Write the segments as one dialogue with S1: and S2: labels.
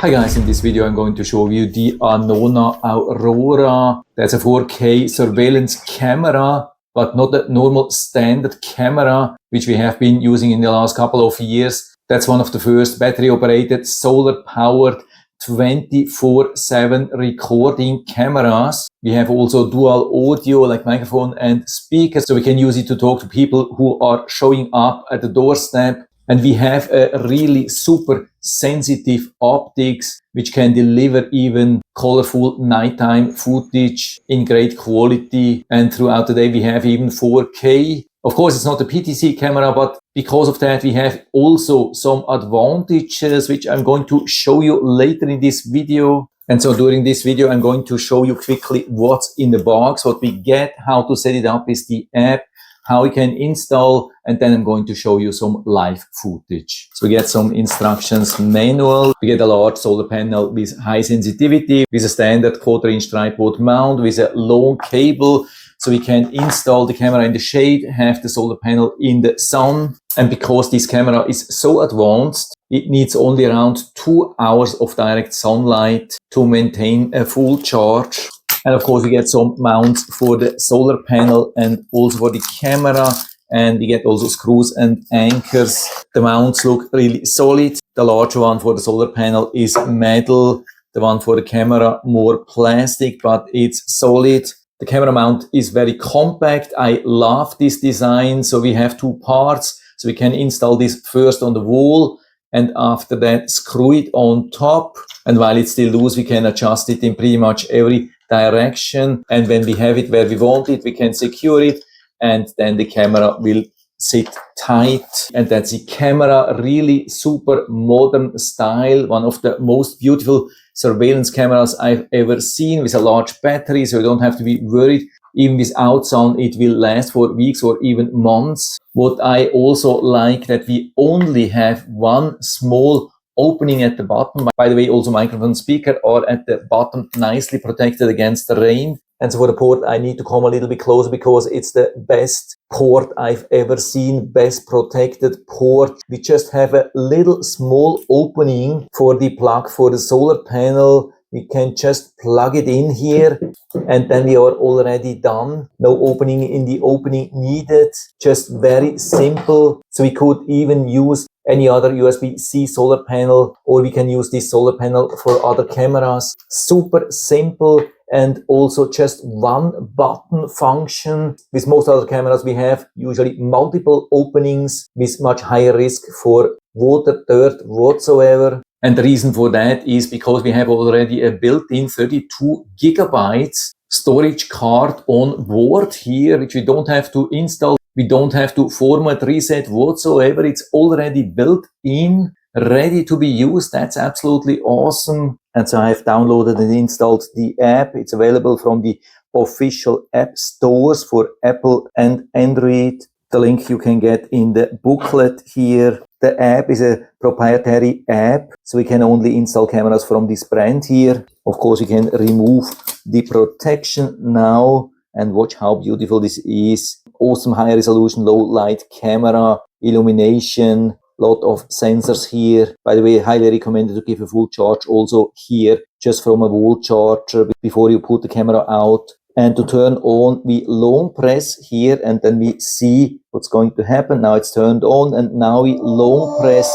S1: Hi guys, in this video I'm going to show you the Anona Aurora. That's a 4K surveillance camera, but not the normal standard camera which we have been using in the last couple of years. That's one of the first battery operated solar powered 24/7 recording cameras. We have also dual audio like microphone and speaker, so we can use it to talk to people who are showing up at the doorstep. And we have a really super sensitive optics which can deliver even colorful nighttime footage in great quality. And throughout the day we have even 4K. Of course, it's not a PTZ camera, but because of that we have also some advantages which I'm going to show you later in this video. And so during this video I'm going to show you quickly what's in the box, what we get, how to set it up with the app, how we can install, and then I'm going to show you some live footage. So we get some instructions manual. We get a large solar panel with high sensitivity, with a standard 1/4-inch tripod mount, with a long cable, so we can install the camera in the shade, have the solar panel in the sun. And because this camera is so advanced, it needs only around 2 hours of direct sunlight to maintain a full charge. And of course we get some mounts for the solar panel and also for the camera, and we get also screws and anchors. The mounts look really solid. The larger one for the solar panel is metal, the one for the camera more plastic, but it's solid. The camera mount is very compact. I love this design. So we have two parts, so we can install this first on the wall and after that screw it on top. And while it's still loose, we can adjust it in pretty much every direction. And when we have it where we want it, we can secure it, and then the camera will sit tight. And that's the camera, really super modern style. One of the most beautiful surveillance cameras I've ever seen, with a large battery, so you don't have to be worried. Even without sun, it will last for weeks or even months. What I also like, that we only have one small opening at the bottom. By the way, also microphone speaker are at the bottom, nicely protected against the rain. And so for the port, I need to come a little bit closer because it's the best port I've ever seen, best protected port. We just have a little small opening for the plug for the solar panel. We can just plug it in here and then we are already done. No opening in the opening needed, just very simple. So we could even use any other USB-C solar panel, or we can use this solar panel for other cameras. Super simple, and also just one button function. With most other cameras we have usually multiple openings with much higher risk for water, dirt, whatsoever. And the reason for that is because we have already a built-in 32 gigabytes storage card on board here, which we don't have to install. We don't have to format, reset whatsoever. It's already built in, ready to be used. That's absolutely awesome. And so I've downloaded and installed the app. It's available from the official app stores for Apple and Android. The link you can get in the booklet here. The app is a proprietary app, so we can only install cameras from this brand here. Of course, you can remove the protection now and watch how beautiful this is. Awesome high resolution, low light camera, illumination, lot of sensors here. By the way, highly recommended to give a full charge also here, just from a wall charger before you put the camera out. And to turn on, we long press here and then we see what's going to happen. Now it's turned on and now we long press.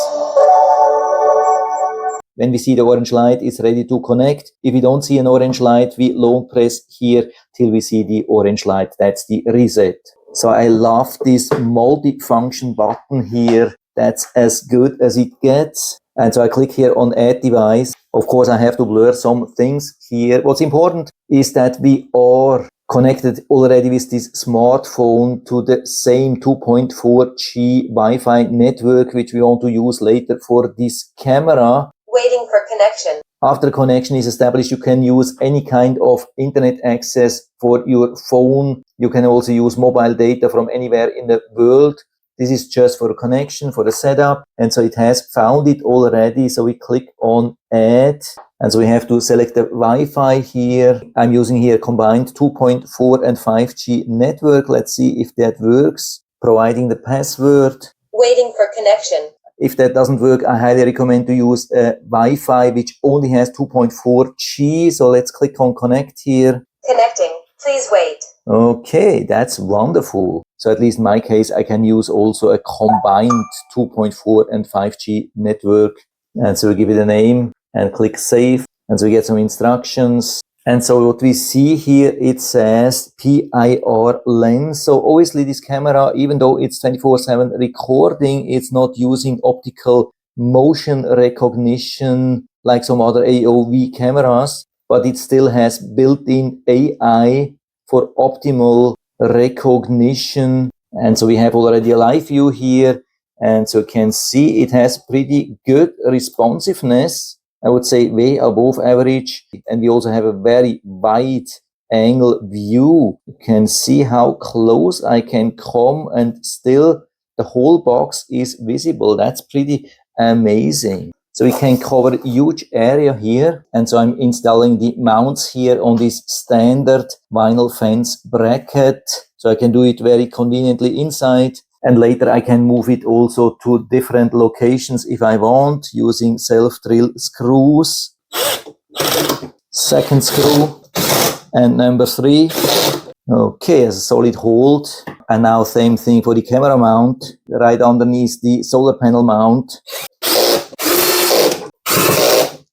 S1: When we see the orange light, it's ready to connect. If we don't see an orange light, we long press here till we see the orange light. That's the reset. So I love this multi-function button here. That's as good as it gets. And so I click here on Add Device. Of course, I have to blur some things here. What's important is that we are connected already with this smartphone to the same 2.4G Wi-Fi network, which we want to use later for this camera.
S2: Waiting for connection.
S1: After the connection is established, you can use any kind of internet access for your phone. You can also use mobile data from anywhere in the world. This is just for the connection, for the setup. And so it has found it already. So we click on Add. And so we have to select the Wi-Fi here. I'm using here combined 2.4 and 5G network. Let's see if that works. Providing the password.
S2: Waiting for connection.
S1: If that doesn't work, I highly recommend to use Wi-Fi, which only has 2.4G. So let's click on connect here.
S2: Connecting. Please wait.
S1: Okay, that's wonderful. So at least in my case, I can use also a combined 2.4 and 5G network. And so we give it a name and click save. And so we get some instructions. And so what we see here, it says PIR lens. So obviously this camera, even though it's 24/7 recording, it's not using optical motion recognition like some other AOV cameras, but it still has built-in AI for optimal recognition. And so we have already a live view here. And so you can see it has pretty good responsiveness. I would say way above average. And we also have a very wide angle view. You can see how close I can come and still the whole box is visible. That's pretty amazing. So we can cover a huge area here. And so I'm installing the mounts here on this standard vinyl fence bracket. So I can do it very conveniently inside. And later I can move it also to different locations if I want, using self-drill screws. Second screw and number 3. Okay, as a solid hold. And now same thing for the camera mount, right underneath the solar panel mount.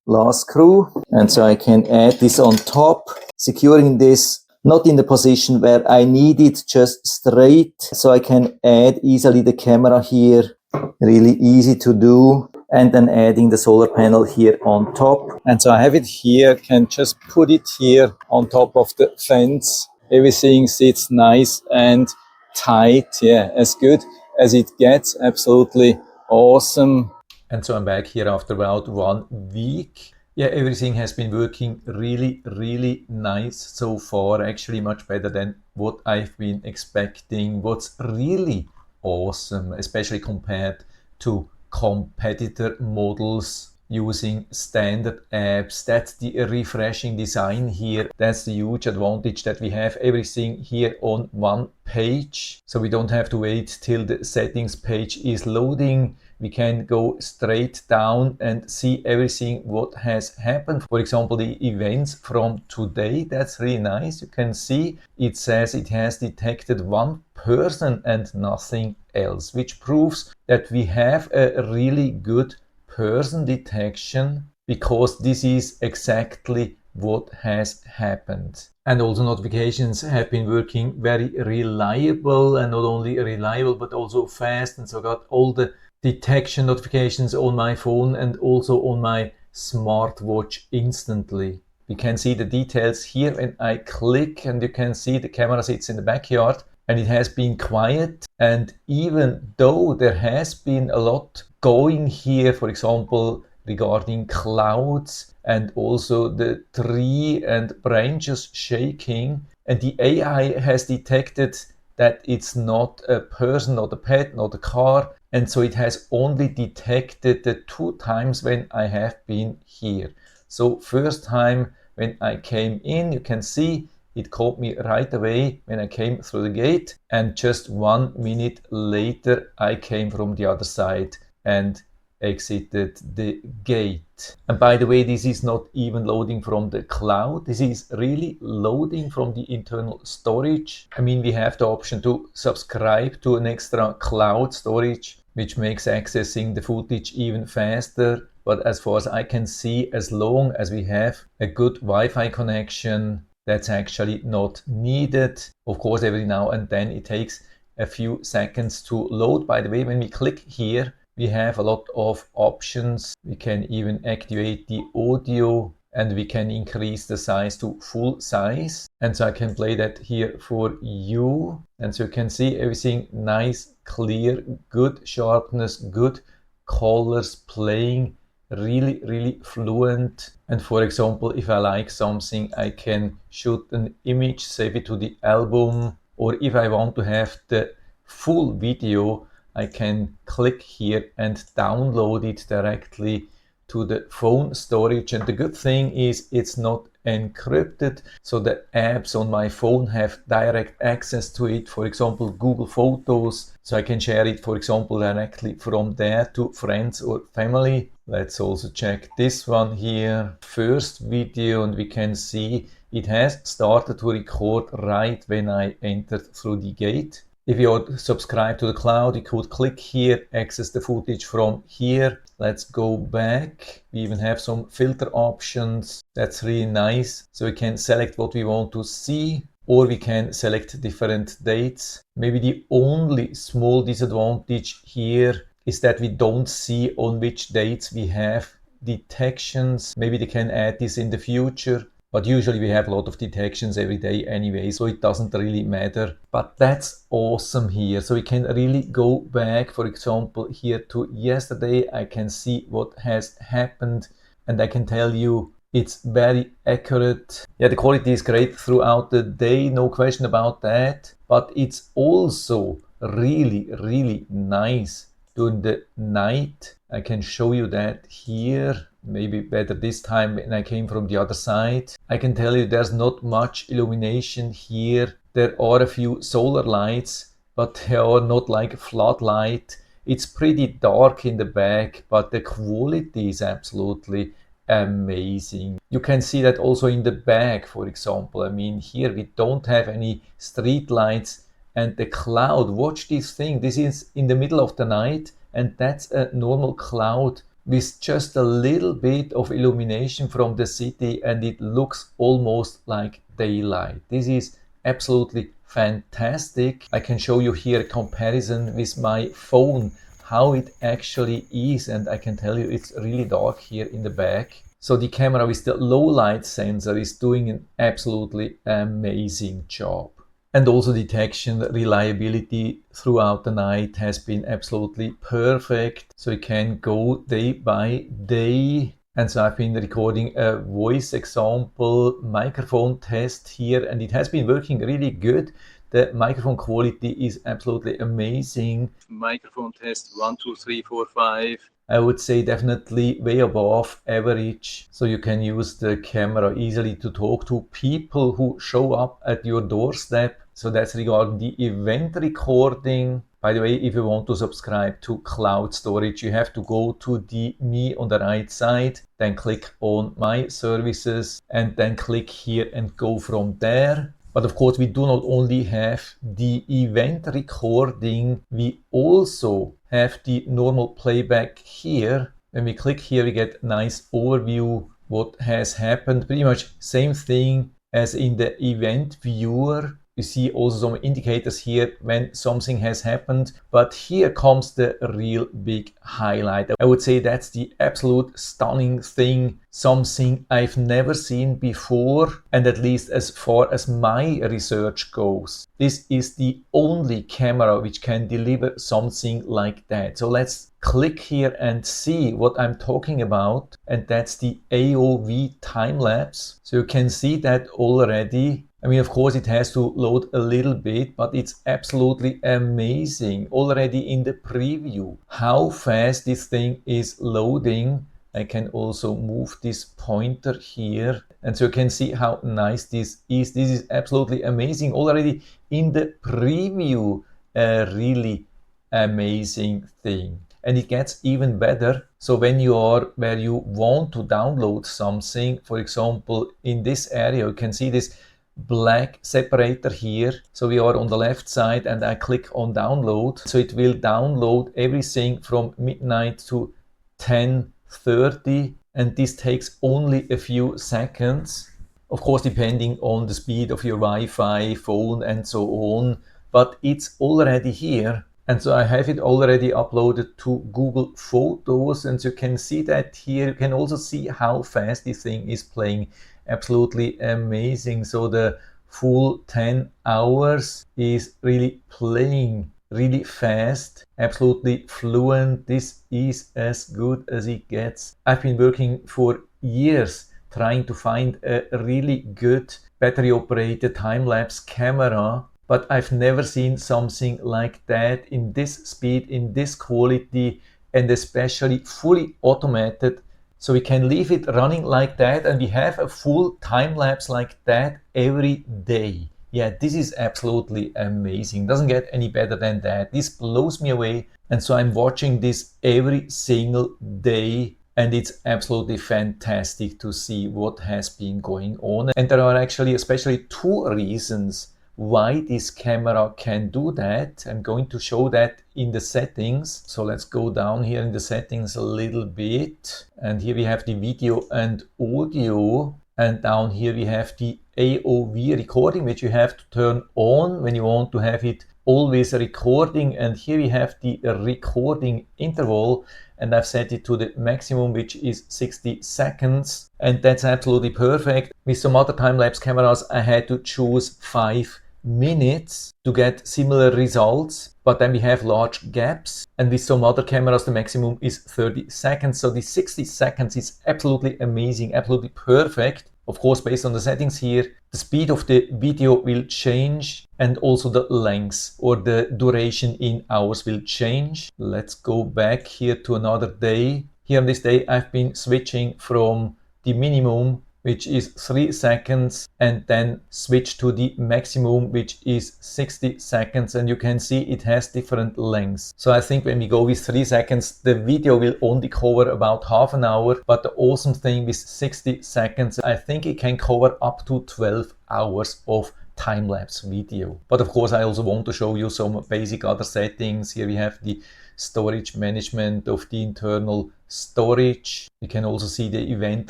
S1: Last screw. And so I can add this on top, securing this not in the position where I need it, just straight. So I can add easily the camera here, really easy to do. And then adding the solar panel here on top. And so I have it here, can just put it here on top of the fence. Everything sits nice and tight, yeah, as good as it gets, absolutely awesome. And so I'm back here after about 1 week. Yeah, everything has been working really, really nice so far. Actually, much better than what I've been expecting. What's really awesome, especially compared to competitor models using standard apps. That's the refreshing design here. That's the huge advantage that we have everything here on one page. So we don't have to wait till the settings page is loading. We can go straight down and see everything what has happened. For example, the events from today, that's really nice. You can see it says it has detected 1 person and nothing else, which proves that we have a really good person detection, because this is exactly what has happened. And also notifications have been working very reliable, and not only reliable but also fast. And so I got all the detection notifications on my phone and also on my smartwatch instantly. You can see the details here when I click, and you can see the camera sits in the backyard and it has been quiet. And even though there has been a lot going here, for example, regarding clouds and also the tree and branches shaking, and the AI has detected that it's not a person, not a pet, not a car, and so it has only detected the 2 times when I have been here. So first time when I came in, you can see it caught me right away when I came through the gate, and just 1 minute later I came from the other side and exited the gate. And by the way, this is not even loading from the cloud. This is really loading from the internal storage. I mean, we have the option to subscribe to an extra cloud storage, which makes accessing the footage even faster. But as far as I can see, as long as we have a good Wi-Fi connection, that's actually not needed. Of course, every now and then it takes a few seconds to load. By the way, when we click here, we have a lot of options. We can even activate the audio, and we can increase the size to full size. And so I can play that here for you. And so you can see everything nice, clear, good sharpness, good colors playing, really, really fluent. And for example, if I like something, I can shoot an image, save it to the album, or if I want to have the full video, I can click here and download it directly to the phone storage. And the good thing is it's not encrypted, so the apps on my phone have direct access to it. For example, Google Photos, so I can share it, for example, directly from there to friends or family. Let's also check this one here, first video, and we can see it has started to record right when I entered through the gate. If you are subscribed to the cloud, you could click here, access the footage from here. Let's go back. We even have some filter options. That's really nice. So we can select what we want to see, or we can select different dates. Maybe the only small disadvantage here is that we don't see on which dates we have detections. Maybe they can add this in the future. But usually we have a lot of detections every day anyway, so it doesn't really matter. But that's awesome here. So we can really go back, for example, here to yesterday. I can see what has happened, and I can tell you it's very accurate. Yeah, the quality is great throughout the day, no question about that. But it's also really, really nice during the night. I can show you that here. Maybe better this time when I came from the other side. I can tell you there's not much illumination here. There are a few solar lights, but they are not like floodlight. It's pretty dark in the back, but the quality is absolutely amazing. You can see that also in the back, for example. I mean, here we don't have any street lights, and the cloud, watch this thing. This is in the middle of the night, and that's a normal cloud with just a little bit of illumination from the city, and it looks almost like daylight. This is absolutely fantastic. I can show you here a comparison with my phone, how it actually is, and I can tell you it's really dark here in the back. So the camera with the low light sensor is doing an absolutely amazing job. And also detection reliability throughout the night has been absolutely perfect. So you can go day by day. And so I've been recording a voice example microphone test here, and it has been working really good. The microphone quality is absolutely amazing. Microphone test 1, 2, 3, 4, 5. I would say definitely way above average. So you can use the camera easily to talk to people who show up at your doorstep. So that's regarding the event recording. By the way, if you want to subscribe to cloud storage, you have to go to the me on the right side, then click on my services, and then click here and go from there. But of course, we do not only have the event recording, we also have the normal playback here. When we click here, we get a nice overview what has happened. Pretty much same thing as in the event viewer. You see also some indicators here when something has happened, but here comes the real big highlight. I would say that's the absolute stunning thing, something I've never seen before, and at least as far as my research goes. This is the only camera which can deliver something like that. So let's click here and see what I'm talking about, and that's the AOV time-lapse. So you can see that already. I mean, of course, it has to load a little bit, but it's absolutely amazing already in the preview how fast this thing is loading. I can also move this pointer here, and so you can see how nice this is. This is absolutely amazing already in the preview. A really amazing thing. And it gets even better. So when you are where you want to download something, for example, in this area, you can see this black separator here. So we are on the left side, and I click on download. So it will download everything from midnight to 10:30, and this takes only a few seconds. Of course, depending on the speed of your Wi-Fi, phone, and so on, but it's already here. And so I have it already uploaded to Google Photos, and you can see that here. You can also see how fast this thing is playing. Absolutely amazing. So the full 10 hours is really playing really fast, absolutely fluent. This is as good as it gets. I've been working for years trying to find a really good battery operated time-lapse camera, but I've never seen something like that in this speed, in this quality, and especially fully automated. So we can leave it running like that, and we have a full time lapse like that every day. Yeah, this is absolutely amazing. Doesn't get any better than that. This blows me away. And so I'm watching this every single day, and it's absolutely fantastic to see what has been going on. And there are actually especially two reasons why this camera can do that. I'm going to show that in the settings. So let's go down here in the settings a little bit. And here we have the video and audio. And down here we have the AOV recording, which you have to turn on when you want to have it always recording. And here we have the recording interval, and I've set it to the maximum, which is 60 seconds. And that's absolutely perfect. With some other time-lapse cameras, I had to choose 5 minutes to get similar results, but then we have large gaps, and with some other cameras the maximum is 30 seconds. So the 60 seconds is absolutely amazing, absolutely perfect. Of course, based on the settings here, the speed of the video will change, and also the length or the duration in hours will change. Let's go back here to another day. Here on this day I've been switching from the minimum, which is 3 seconds, and then switch to the maximum, which is 60 seconds. And you can see it has different lengths. So I think when we go with 3 seconds, the video will only cover about half an hour. But the awesome thing with 60 seconds, I think it can cover up to 12 hours of time-lapse video. But of course, I also want to show you some basic other settings. Here we have the storage management of the internal storage. You can also see the event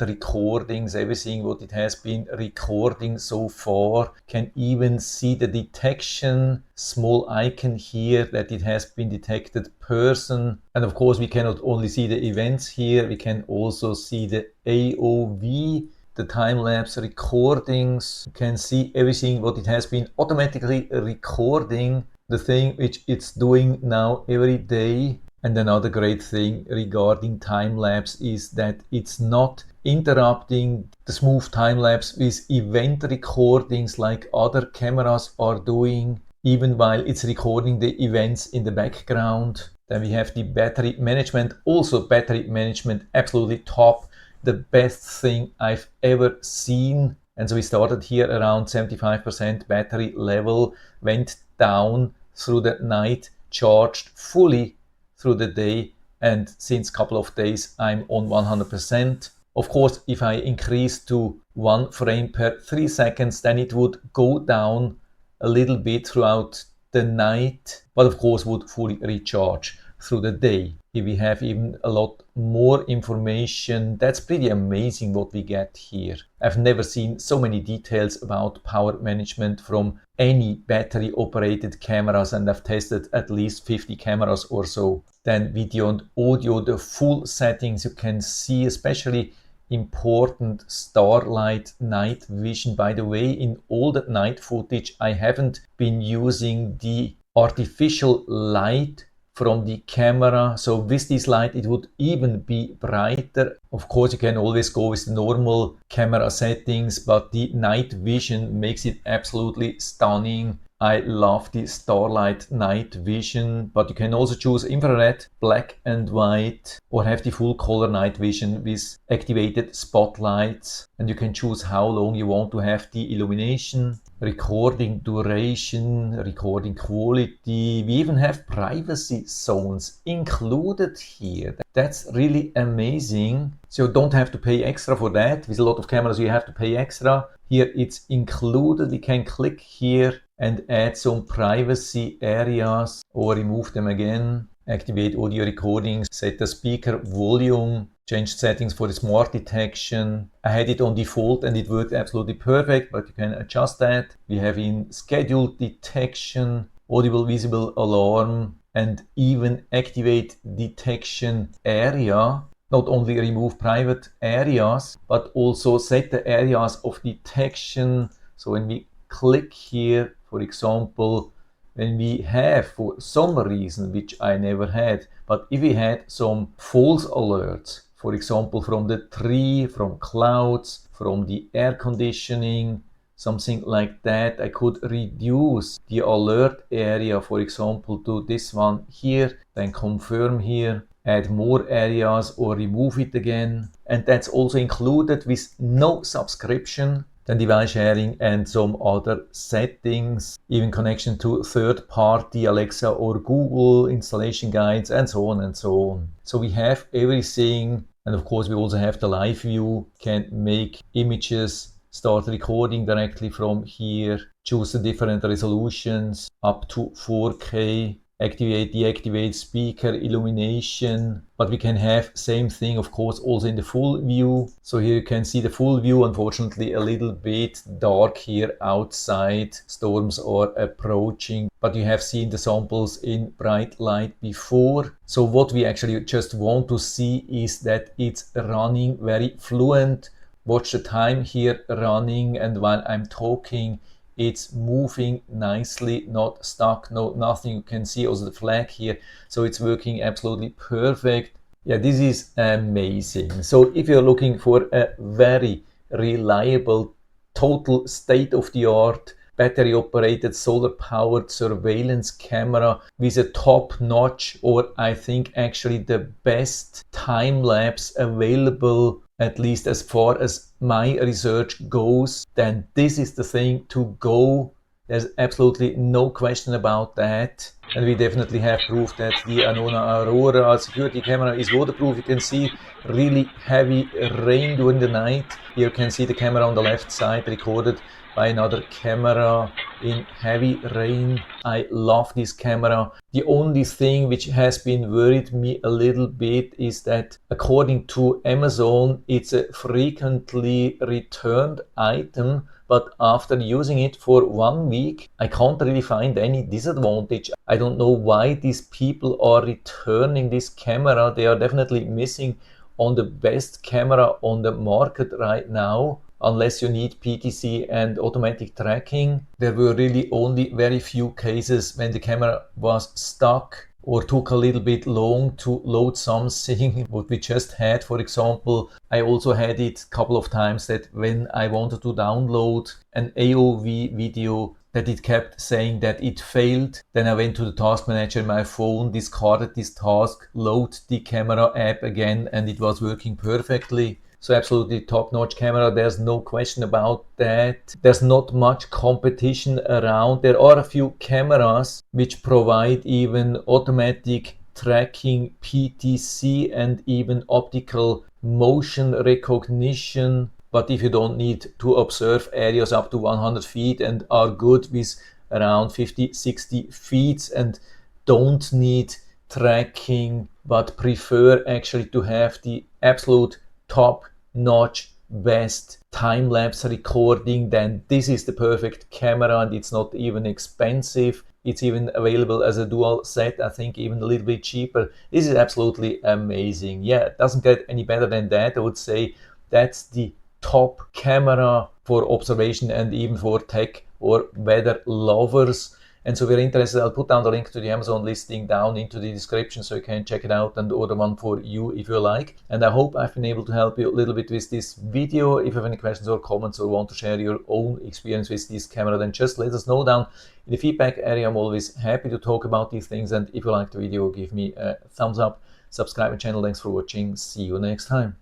S1: recordings, everything what it has been recording so far. Can even see the detection, small icon here that it has been detected person. And of course we cannot only see the events here, we can also see the AOV, the time-lapse recordings. You can see everything what it has been automatically recording, the thing which it's doing now every day. And another great thing regarding time-lapse is that it's not interrupting the smooth time-lapse with event recordings like other cameras are doing, even while it's recording the events in the background. Then we have the battery management, also battery management absolutely top, the best thing I've ever seen. And so we started here around 75% battery level, went down through the night, charged fully through the day, and since a couple of days I'm on 100%. Of course, if I increase to 1 frame per 3 seconds, then it would go down a little bit throughout the night, but of course would fully recharge through the day. Here we have even a lot more information. That's pretty amazing what we get here. I've never seen so many details about power management from any battery operated cameras, and I've tested at least 50 cameras or so. Then video and audio, the full settings, you can see especially important starlight night vision. By the way, in all the night footage I haven't been using the artificial light from the camera, so with this light it would even be brighter. Of course you can always go with the normal camera settings, but the night vision makes it absolutely stunning. I love the starlight night vision, but you can also choose infrared, black and white, or have the full color night vision with activated spotlights. And you can choose how long you want to have the illumination, recording duration, recording quality. We even have privacy zones included here. That's really amazing. So you don't have to pay extra for that. With a lot of cameras you have to pay extra. Here it's included. We can click here and add some privacy areas or remove them again. Activate audio recordings, set the speaker volume, change settings for the smart detection. I had it on default and it worked absolutely perfect, but you can adjust that. We have in scheduled detection, audible visible alarm, and even activate detection area. Not only remove private areas, but also set the areas of detection. So when we click here, for example, when we have, for some reason, which I never had, but if we had some false alerts, for example, from the tree, from clouds, from the air conditioning, something like that, I could reduce the alert area, for example, to this one here, then confirm here. add more areas or remove it again. And that's also included with no subscription, then device sharing and some other settings, even connection to third-party Alexa or Google installation guides, and so on and so on. So we have everything, and of course we also have the live view, can make images, start recording directly from here, choose the different resolutions up to 4K, activate, deactivate speaker illumination, but we can have same thing of course also in the full view. So here you can see the full view, unfortunately a little bit dark here outside, storms are approaching, but you have seen the samples in bright light before. So what we actually just want to see is that it's running very fluent. Watch the time here running, and while I'm talking it's moving nicely, not stuck, no nothing. You can see also the flag here, so it's working absolutely perfect. Yeah, this is amazing. So if you're looking for a very reliable, total state-of-the-art battery operated solar powered surveillance camera with a top notch, or I think actually the best time lapse available, at least as far as my research goes, then this is the thing to go. There's absolutely no question about that. And we definitely have proof that the Anona Aurora security camera is waterproof. You can see really heavy rain during the night. Here you can see the camera on the left side recorded by another camera in heavy rain. I love this camera. The only thing which has been worried me a little bit is that according to Amazon, it's a frequently returned item, but after using it for 1 week, I can't really find any disadvantage. I don't know why these people are returning this camera. They are definitely missing on the best camera on the market right now. Unless you need PTC and automatic tracking. There were really only very few cases when the camera was stuck or took a little bit long to load something. What we just had, for example, I also had it a couple of times that when I wanted to download an AOV video, that it kept saying that it failed. Then I went to the task manager in my phone, discarded this task, load the camera app again, and it was working perfectly. So absolutely top-notch camera, there's no question about that. There's not much competition around. There are a few cameras which provide even automatic tracking, PTC, and even optical motion recognition. But if you don't need to observe areas up to 100 feet and are good with around 50, 60 feet and don't need tracking, but prefer actually to have the absolute top-notch best time-lapse recording, then this is the perfect camera, and it's not even expensive. It's even available as a dual set, I think even a little bit cheaper. This is absolutely amazing. Yeah, it doesn't get any better than that. I would say that's the top camera for observation and even for tech or weather lovers. And so if you're interested, I'll put down the link to the Amazon listing down into the description so you can check it out and order one for you if you like. And I hope I've been able to help you a little bit with this video. If you have any questions or comments or want to share your own experience with this camera, then just let us know down in the feedback area. I'm always happy to talk about these things. And if you like the video, give me a thumbs up, subscribe my channel. Thanks for watching. See you next time.